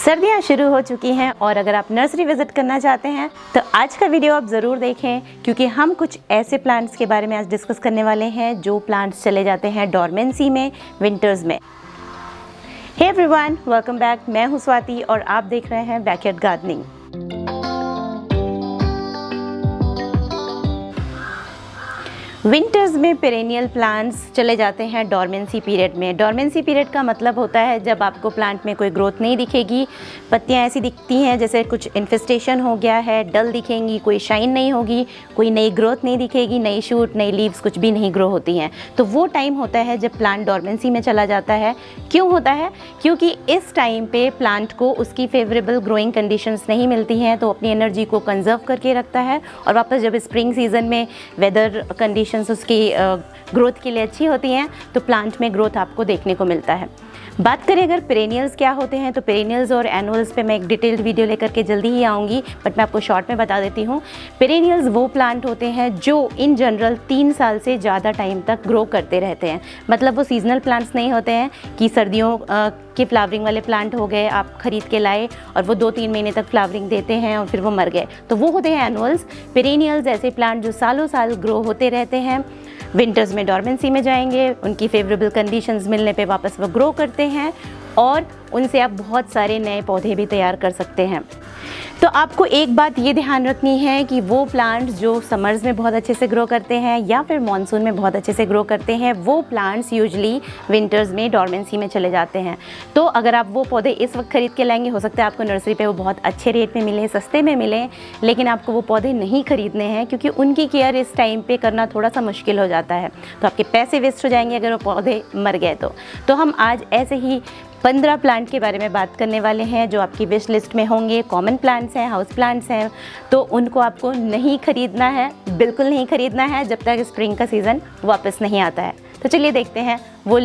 सर्दियाँ शुरू हो चुकी हैं और अगर आप नर्सरी विज़िट करना चाहते हैं तो आज का वीडियो आप ज़रूर देखें, क्योंकि हम कुछ ऐसे प्लांट्स के बारे में आज डिस्कस करने वाले हैं जो प्लांट्स चले जाते हैं डॉर्मेंसी में विंटर्स में। Hey everyone, welcome back. मैं हूँ स्वाति और आप देख रहे हैं बैकयार्ड गार्डनिंग। विंटर्स में पेरेनियल प्लांट्स चले जाते हैं डॉर्मेंसी पीरियड में। डॉर्मेंसी पीरियड का मतलब होता है जब आपको प्लांट में कोई ग्रोथ नहीं दिखेगी, पत्तियां ऐसी दिखती हैं जैसे कुछ इन्फेस्टेशन हो गया है, डल दिखेंगी, कोई शाइन नहीं होगी, कोई नई ग्रोथ नहीं दिखेगी, नई शूट, नई लीव्स कुछ भी नहीं ग्रो होती हैं। तो वो टाइम होता है जब प्लांट डॉर्मेंसी में चला जाता है। क्यों होता है? क्योंकि इस टाइम पे प्लांट को उसकी फेवरेबल ग्रोइंग कंडीशंस नहीं मिलती हैं, तो अपनी एनर्जी को कंजर्व करके रखता है और वापस जब स्प्रिंग सीजन में वेदर कंडीशन उसकी ग्रोथ के लिए अच्छी होती हैं तो प्लांट में ग्रोथ आपको देखने को मिलता है। बात करें अगर पेरेनियल्स क्या होते हैं, तो पेरेनियल्स और एनुअल्स पे मैं एक डिटेल्ड वीडियो लेकर के जल्दी ही आऊँगी, बट मैं आपको शॉर्ट में बता देती हूँ। पेरेनियल्स वो प्लांट होते हैं जो इन जनरल 3 साल से ज़्यादा टाइम तक ग्रो करते रहते हैं। मतलब वो सीजनल प्लांट्स नहीं होते हैं कि सर्दियों के फ्लावरिंग वाले प्लांट हो गए, आप खरीद के लाए और वो 2-3 महीने तक फ्लावरिंग देते हैं और फिर वो मर गए, तो वो होते हैं एनुअल्स। पेरेनियल्स ऐसे प्लांट जो सालों साल ग्रो होते रहते हैं, विंटर्स में डॉर्मेंसी में जाएंगे, उनकी फेवरेबल कंडीशंस मिलने पे वापस वो ग्रो करते हैं और उनसे आप बहुत सारे नए पौधे भी तैयार कर सकते हैं। तो आपको एक बात ये ध्यान रखनी है कि वो प्लांट्स जो समर्स में बहुत अच्छे से ग्रो करते हैं या फिर मानसून में बहुत अच्छे से ग्रो करते हैं, वो प्लांट्स यूजुअली विंटर्स में डॉर्मेंसी में चले जाते हैं। तो अगर आप वो पौधे इस वक्त खरीद के लाएंगे, हो सकता है आपको नर्सरी पे वो बहुत अच्छे रेट में मिले, सस्ते में मिले, लेकिन आपको वो पौधे नहीं खरीदने हैं क्योंकि उनकी केयर इस टाइम पे करना थोड़ा सा मुश्किल हो जाता है। तो आपके पैसे वेस्ट हो जाएंगे अगर वो पौधे मर गए तो हम आज ऐसे ही 15 प्लांट के बारे में बात करने वाले हैं जो आपकी विश लिस्ट में होंगे। कॉमन प्लांट्स हैं, हाउस प्लांट्स हैं, तो उनको आपको नहीं खरीदना है, बिल्कुल नहीं खरीदना है जब तक स्प्रिंग का सीज़न वापस नहीं आता है। तो चलिए देखते हैं वो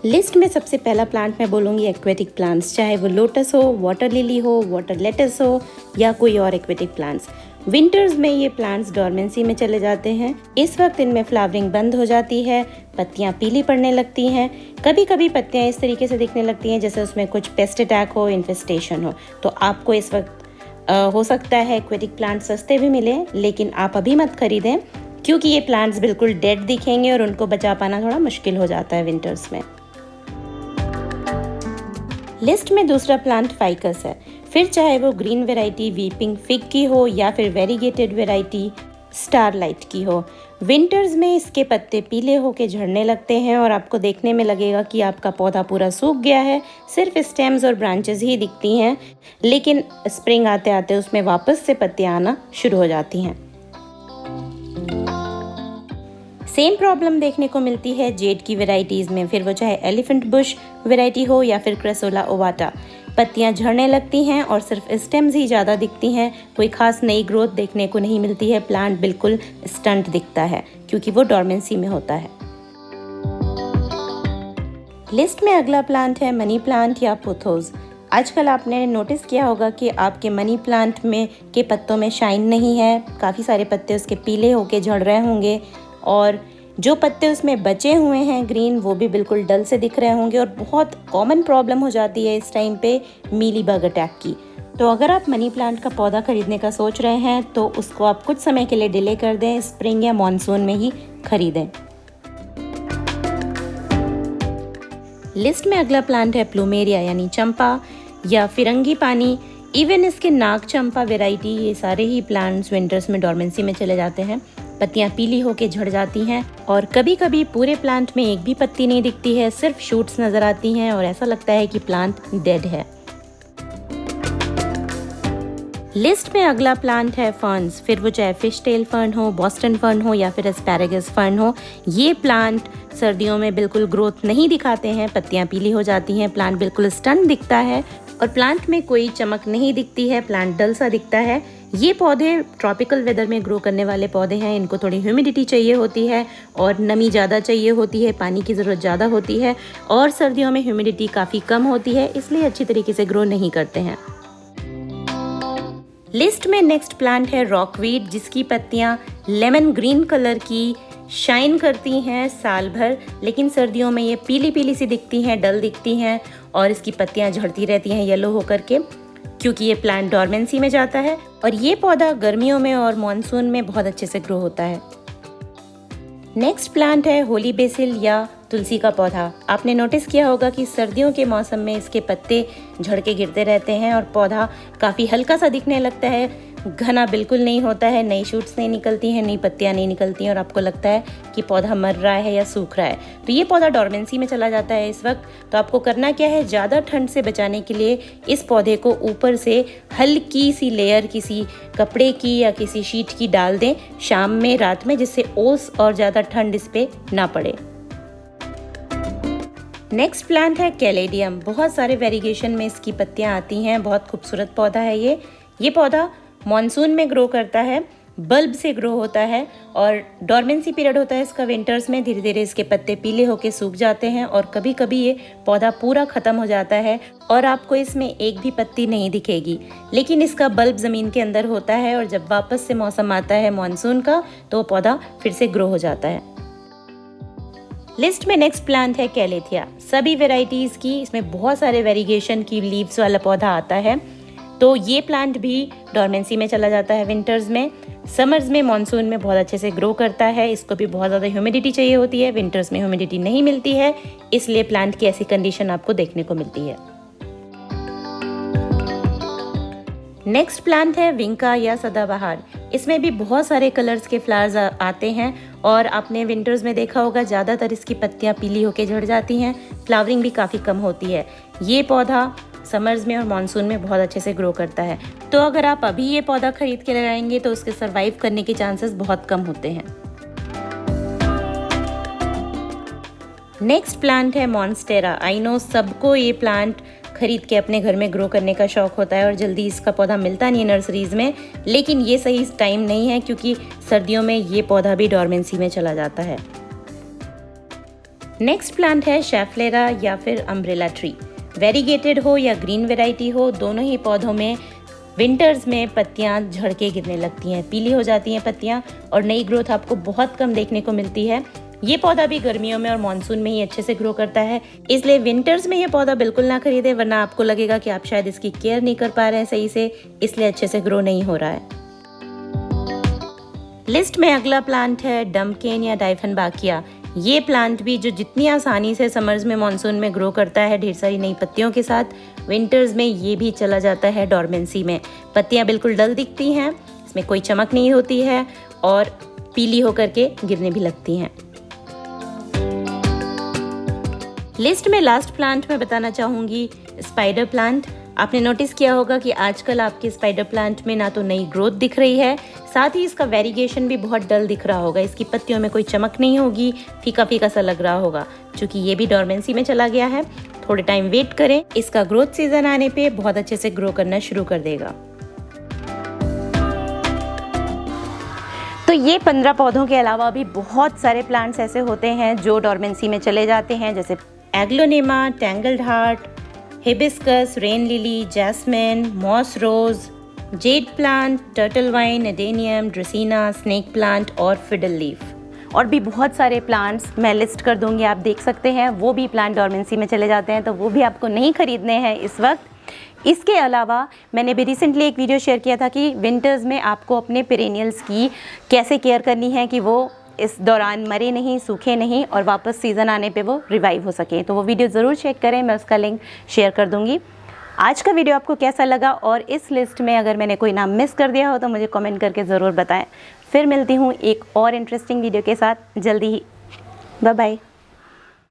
लिस्ट में सबसे पहला प्लांट मैं बोलूँगी एक्वेटिक प्लांट्स, चाहे वो लोटस हो, वाटर लिली हो, वाटर लेटस हो या कोई और एक्वेटिक प्लांट्स। विंटर्स में ये प्लांट्स डॉर्मेंसी में चले जाते हैं। इस वक्त इनमें फ्लावरिंग बंद हो जाती है, पत्तियां पीली पड़ने लगती हैं, कभी कभी पत्तियां इस तरीके से दिखने लगती हैं जैसे उसमें कुछ पेस्ट अटैक हो, इन्फेस्टेशन हो। तो आपको इस वक्त हो सकता है एक्वेटिक प्लांट सस्ते भी मिले, लेकिन आप अभी मत खरीदें क्योंकि ये प्लांट्स बिल्कुल डेड दिखेंगे और उनको बचा पाना थोड़ा मुश्किल हो जाता है विंटर्स में। लिस्ट में दूसरा प्लांट फाइकस है। फिर चाहे वो ग्रीन वैरायटी वीपिंग फिग की हो या फिर वेरीगेटेड वैरायटी स्टारलाइट की हो, विंटर्स में इसके पत्ते पीले होके झड़ने लगते हैं और आपको देखने में लगेगा कि आपका पौधा पूरा सूख गया है, सिर्फ स्टेम्स और ब्रांचेस ही दिखती हैं, लेकिन स्प्रिंग आते आते उसमें वापस से पत्तियां आना शुरू हो जाती हैं। सेम प्रॉब्लम देखने को मिलती है जेड की वैरायटीज़ में, फिर वो चाहे एलिफेंट बुश वैरायटी हो या फिर क्रेसोला ओवाटा। पत्तियां झड़ने लगती हैं और सिर्फ स्टेम्स ही ज़्यादा दिखती हैं, कोई खास नई ग्रोथ देखने को नहीं मिलती है, प्लांट बिल्कुल स्टंट दिखता है क्योंकि वो डॉर्मेंसी में होता है। लिस्ट में अगला प्लांट है मनी प्लांट या पोथोस। आजकल आपने नोटिस किया होगा कि आपके मनी प्लांट में के पत्तों में शाइन नहीं है, काफ़ी सारे पत्ते उसके पीले होके झड़ रहे होंगे और जो पत्ते उसमें बचे हुए हैं ग्रीन, वो भी बिल्कुल डल से दिख रहे होंगे। और बहुत कॉमन प्रॉब्लम हो जाती है इस टाइम पे मीली बग अटैक की। तो अगर आप मनी प्लांट का पौधा खरीदने का सोच रहे हैं तो उसको आप कुछ समय के लिए डिले कर दें, स्प्रिंग या मॉनसून में ही खरीदें। लिस्ट में अगला प्लांट है प्लूमेरिया यानी चंपा या फिरंगी पानी। इवन इसके नाग चंपा वेराइटी, ये सारे ही प्लांट्स विंटर्स में डॉर्मेंसी में चले जाते हैं। पत्तियां पीली होके झड़ जाती हैं और कभी कभी पूरे प्लांट में एक भी पत्ती नहीं दिखती है, सिर्फ शूट्स नजर आती हैं और ऐसा लगता है कि प्लांट डेड है। लिस्ट में अगला प्लांट है फर्न्स। फिर वो चाहे फिश टेल फर्न हो, बॉस्टन फर्न हो या फिर एस्पैरागस फर्न हो, ये प्लांट सर्दियों में बिल्कुल ग्रोथ नहीं दिखाते हैं, पत्तियां पीली हो जाती हैं, प्लांट बिल्कुल स्टन दिखता है और प्लांट में कोई चमक नहीं दिखती है, प्लांट डल सा दिखता है। ये पौधे ट्रॉपिकल वेदर में ग्रो करने वाले पौधे हैं, इनको थोड़ी ह्यूमिडिटी चाहिए होती है और नमी ज़्यादा चाहिए होती है, पानी की ज़रूरत ज़्यादा होती है और सर्दियों में ह्यूमिडिटी काफ़ी कम होती है, इसलिए अच्छी तरीके से ग्रो नहीं करते हैं। लिस्ट में नेक्स्ट प्लांट है रॉकवीड, जिसकी पत्तियां लेमन ग्रीन कलर की शाइन करती हैं साल भर, लेकिन सर्दियों में ये पीली पीली सी दिखती हैं, डल दिखती हैं और इसकी पत्तियां झड़ती रहती हैं येलो होकर के, क्योंकि ये प्लांट डॉर्मेंसी में जाता है और ये पौधा गर्मियों में और मानसून में बहुत अच्छे से ग्रो होता है। नेक्स्ट प्लांट है होली बेसिल या तुलसी का पौधा। आपने नोटिस किया होगा कि सर्दियों के मौसम में इसके पत्ते झड़ के गिरते रहते हैं और पौधा काफ़ी हल्का सा दिखने लगता है, घना बिल्कुल नहीं होता है, नई शूट्स नहीं निकलती हैं, नई पत्तियां नहीं निकलती हैं और आपको लगता है कि पौधा मर रहा है या सूख रहा है। तो ये पौधा डॉर्मेंसी में चला जाता है इस वक्त। तो आपको करना क्या है, ज़्यादा ठंड से बचाने के लिए इस पौधे को ऊपर से हल्की सी लेयर किसी कपड़े की या किसी शीट की डाल दें शाम में, रात में, जिससे ओस और ज़्यादा ठंड इस पर ना पड़े। नेक्स्ट प्लांट है कैलेडियम। बहुत सारे वेरिगेशन में इसकी पत्तियां आती हैं, बहुत खूबसूरत पौधा है ये पौधा मॉनसून में ग्रो करता है, बल्ब से ग्रो होता है और डॉर्मेंसी पीरियड होता है इसका विंटर्स में। धीरे धीरे इसके पत्ते पीले होके सूख जाते हैं और कभी कभी ये पौधा पूरा ख़त्म हो जाता है और आपको इसमें एक भी पत्ती नहीं दिखेगी, लेकिन इसका बल्ब ज़मीन के अंदर होता है और जब वापस से मौसम आता है मॉनसून का तो वो पौधा फिर से ग्रो हो जाता है। लिस्ट में नेक्स्ट प्लांट है कैलेथिया। सभी वेराइटीज़ की इसमें बहुत सारे वेरिगेशन की लीव्स वाला पौधा आता है। तो ये प्लांट भी डॉर्मेंसी में चला जाता है विंटर्स में, समर्स में, मॉनसून में बहुत अच्छे से ग्रो करता है। इसको भी बहुत ज़्यादा ह्यूमिडिटी चाहिए होती है, विंटर्स में ह्यूमिडिटी नहीं मिलती है, इसलिए प्लांट की ऐसी कंडीशन आपको देखने को मिलती है। नेक्स्ट प्लांट है विंका या सदाबहार। इसमें भी बहुत सारे कलर्स के फ्लावर्स आते हैं और आपने विंटर्स में देखा होगा ज़्यादातर इसकी पत्तियां पीली होकर झड़ जाती हैं, फ्लावरिंग भी काफ़ी कम होती है। ये पौधा समर्स में और मानसून में बहुत अच्छे से ग्रो करता है। तो अगर आप अभी ये पौधा खरीद के लगाएंगे तो उसके सरवाइव करने के चांसेस बहुत कम होते हैं। नेक्स्ट प्लांट है मॉन्स्टेरा। आई नो सबको ये प्लांट खरीद के अपने घर में ग्रो करने का शौक होता है और जल्दी इसका पौधा मिलता नहीं है नर्सरीज में, लेकिन ये सही टाइम नहीं है क्योंकि सर्दियों में ये पौधा भी डॉर्मेंसी में चला जाता है। नेक्स्ट प्लांट है शैफ्लेरा या फिर अम्ब्रेला ट्री। वेरीगेटेड हो या ग्रीन वेराइटी हो, दोनों ही पौधों में विंटर्स में पत्तियां झड़ के गिरने लगती हैं, पीली हो जाती हैं पत्तियां और नई ग्रोथ आपको बहुत कम देखने को मिलती है। ये पौधा भी गर्मियों में और मानसून में ही अच्छे से ग्रो करता है, इसलिए विंटर्स में ये पौधा बिल्कुल ना खरीदे, वरना आपको लगेगा कि आप शायद इसकी केयर नहीं कर पा रहे हैं सही से, इसलिए अच्छे से ग्रो नहीं हो रहा है। लिस्ट में अगला प्लांट है डम्पकेन या डाइफनबाकिया। ये प्लांट भी जो जितनी आसानी से समर्स में मानसून में ग्रो करता है ढेर सारी नई पत्तियों के साथ, विंटर्स में ये भी चला जाता है डॉर्मेंसी में। पत्तियां बिल्कुल डल दिखती हैं, इसमें कोई चमक नहीं होती है और पीली होकर के गिरने भी लगती हैं। लिस्ट में लास्ट प्लांट मैं बताना चाहूँगी स्पाइडर प्लांट। आपने नोटिस किया होगा कि आजकल आपके स्पाइडर प्लांट में ना तो नई ग्रोथ दिख रही है, साथ ही इसका वेरिगेशन भी बहुत डल दिख रहा होगा, इसकी पत्तियों में कोई चमक नहीं होगी, फीका फीका सा लग रहा होगा। क्योंकि ये भी डॉर्मेंसी में चला गया है, थोड़े टाइम वेट करें, इसका ग्रोथ सीजन आने पे बहुत अच्छे से ग्रो करना शुरू कर देगा। तो ये 15 पौधों के अलावा भी बहुत सारे प्लांट्स ऐसे होते हैं जो डॉर्मेंसी में चले जाते हैं, जैसे aglaonema, tangled heart, hibiscus, rain lily, jasmine, moss rose, jade plant, turtle vine, adenium, dracaena, snake plant और फिडल लीफ। और भी बहुत सारे प्लांट्स मैं लिस्ट कर दूंगी, आप देख सकते हैं। वो भी प्लांट डॉर्मेंसी में चले जाते हैं, तो वो भी आपको नहीं खरीदने हैं इस वक्त। इसके अलावा मैंने भी रिसेंटली एक वीडियो शेयर किया था कि विंटर्स में आपको अपने पेरेनियल्स की कैसे केयर करनी है कि वो इस दौरान मरे नहीं, सूखे नहीं और वापस सीज़न आने पे वो रिवाइव हो सके। तो वो वीडियो ज़रूर चेक करें, मैं उसका लिंक शेयर कर दूंगी। आज का वीडियो आपको कैसा लगा और इस लिस्ट में अगर मैंने कोई नाम मिस कर दिया हो तो मुझे कमेंट करके ज़रूर बताएं। फिर मिलती हूँ एक और इंटरेस्टिंग वीडियो के साथ जल्दी ही। Bye bye.